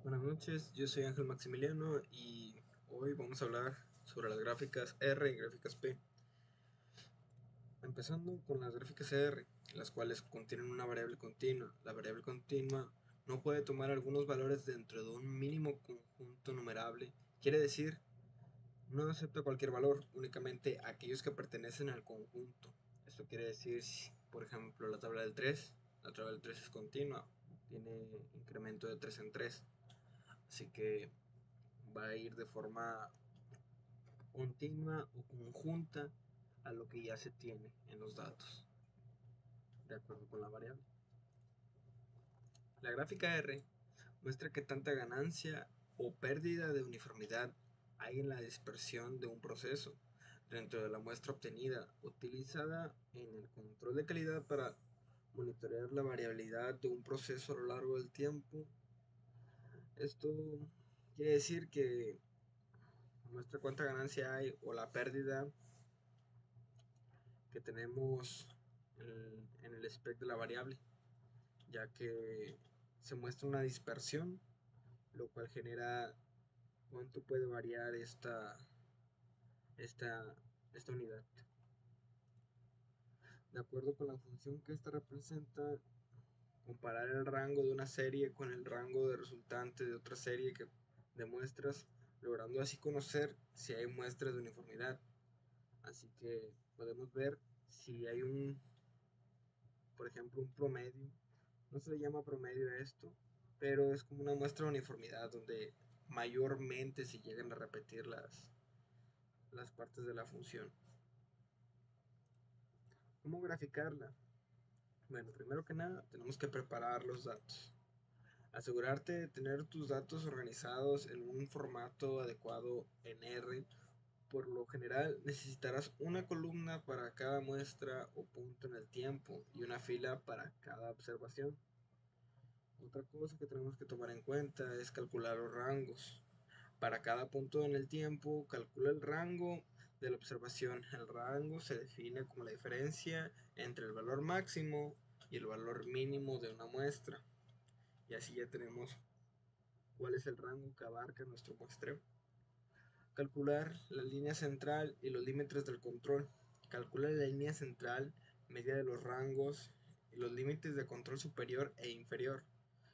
Buenas noches, yo soy Ángel Maximiliano y hoy vamos a hablar sobre las gráficas R y gráficas P. Empezando con las gráficas R, las cuales contienen una variable continua. La variable continua no puede tomar algunos valores dentro de un mínimo conjunto numerable. Quiere decir, no acepta cualquier valor, únicamente aquellos que pertenecen al conjunto. Esto quiere decir, por ejemplo, la tabla del 3 es continua, tiene incremento de 3 en 3. Así que va a ir de forma continua o conjunta a lo que ya se tiene en los datos, de acuerdo con la variable. La gráfica R muestra que tanta ganancia o pérdida de uniformidad hay en la dispersión de un proceso dentro de la muestra obtenida, utilizada en el control de calidad para monitorear la variabilidad de un proceso a lo largo del tiempo. Esto quiere decir que muestra cuánta ganancia hay o la pérdida que tenemos en el spec de la variable, ya que se muestra una dispersión, lo cual genera cuánto puede variar esta, esta unidad. De acuerdo con la función que esta representa, comparar el rango de una serie con el rango de resultante de otra serie de muestras, logrando así conocer si hay muestras de uniformidad. Así que podemos ver si hay por ejemplo, un promedio. No se le llama promedio a esto, pero es como una muestra de uniformidad donde mayormente se llegan a repetir las partes de la función. ¿Cómo graficarla? Bueno, primero que nada tenemos que preparar los datos. Asegurarte de tener tus datos organizados en un formato adecuado en R. Por lo general necesitarás una columna para cada muestra o punto en el tiempo y una fila para cada observación. Otra cosa que tenemos que tomar en cuenta es calcular los rangos. Para cada punto en el tiempo, calcula el rango de la observación. El rango se define como la diferencia entre el valor máximo y el valor mínimo de una muestra. Y así ya tenemos cuál es el rango que abarca nuestro muestreo. Calcular la línea central y los límites del control. Calcula la línea central, media de los rangos y los límites de control superior e inferior.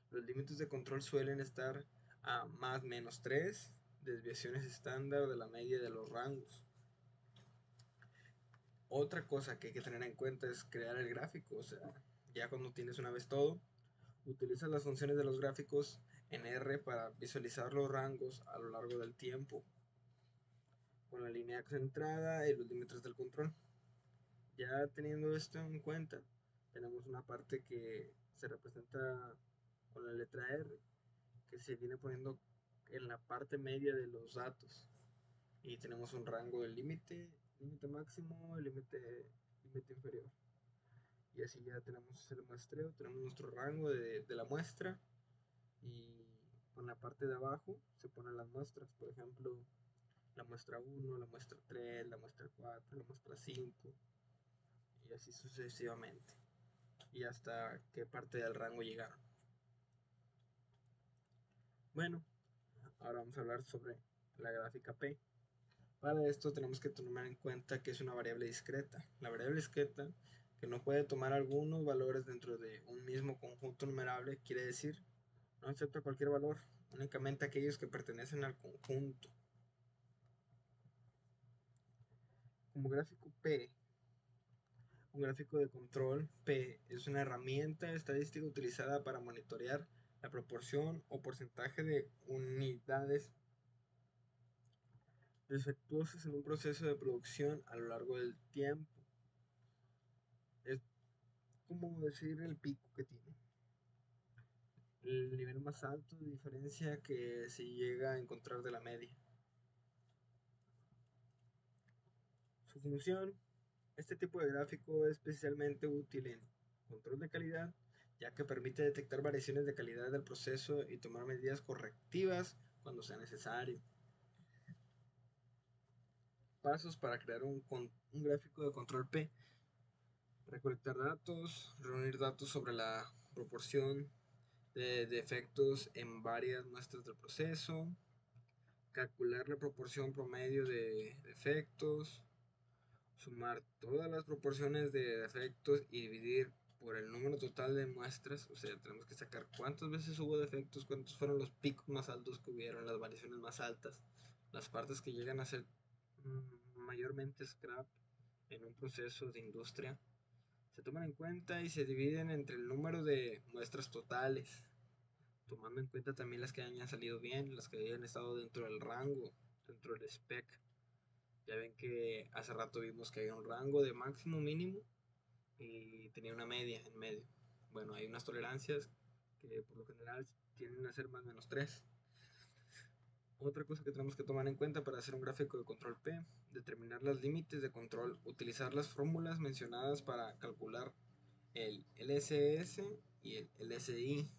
Los límites de control suelen estar a más menos 3 desviaciones estándar de la media de los rangos. Otra cosa que hay que tener en cuenta es crear el gráfico. O sea, ya cuando tienes una vez todo, utilizas las funciones de los gráficos en R para visualizar los rangos a lo largo del tiempo, con la línea centrada y los límites del control. Ya teniendo esto en cuenta, tenemos una parte que se representa con la letra R, que se viene poniendo en la parte media de los datos. Y tenemos un rango de límite, límite máximo y límite inferior. Y así ya tenemos el muestreo, tenemos nuestro rango de la muestra y con la parte de abajo se ponen las muestras, por ejemplo, la muestra 1, la muestra 3, la muestra 4, la muestra 5 y así sucesivamente. Y hasta qué parte del rango llegaron. Bueno, ahora vamos a hablar sobre la gráfica P. Para esto tenemos que tomar en cuenta que es una variable discreta. La variable discreta, que no puede tomar algunos valores dentro de un mismo conjunto numerable, quiere decir no acepta cualquier valor, únicamente aquellos que pertenecen al conjunto. Como gráfico P, un gráfico de control P es una herramienta estadística utilizada para monitorear la proporción o porcentaje de unidades defectuosas en un proceso de producción a lo largo del tiempo. Es como decir el pico que tiene. El nivel más alto de diferencia que se llega a encontrar de la media. Su función: este tipo de gráfico es especialmente útil en control de calidad, ya que permite detectar variaciones de calidad del proceso y tomar medidas correctivas cuando sea necesario. Pasos para crear un gráfico de control P: recolectar datos, reunir datos sobre la proporción, de defectos en varias muestras del proceso, calcular la proporción promedio de defectos, sumar todas las proporciones de defectos y dividir por el número total de muestras. O sea, tenemos que sacar cuántas veces hubo defectos, cuántos fueron los picos más altos que hubieron, las variaciones más altas, las partes que llegan a ser mayormente scrap en un proceso de industria. Se toman en cuenta y se dividen entre el número de muestras totales, tomando en cuenta también las que hayan salido bien, las que hayan estado dentro del rango, dentro del spec. Ya ven que hace rato vimos que había un rango de máximo mínimo y tenía una media en medio. Bueno, hay unas tolerancias que por lo general tienden a ser más o menos 3. Otra cosa que tenemos que tomar en cuenta para hacer un gráfico de control P, determinar los límites de control, utilizar las fórmulas mencionadas para calcular el LSS y el LSI,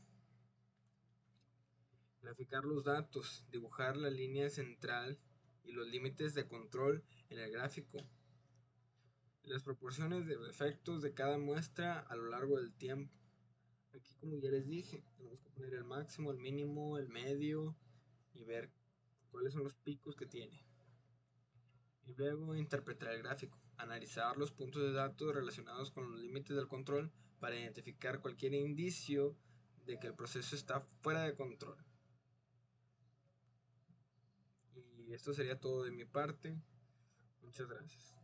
graficar los datos, dibujar la línea central y los límites de control en el gráfico, las proporciones de defectos de cada muestra a lo largo del tiempo. Aquí, como ya les dije, tenemos que poner el máximo, el mínimo, el medio y ver cuáles son los picos que tiene. Y luego interpretar el gráfico, analizar los puntos de datos relacionados con los límites del control para identificar cualquier indicio de que el proceso está fuera de control. Y esto sería todo de mi parte. Muchas gracias.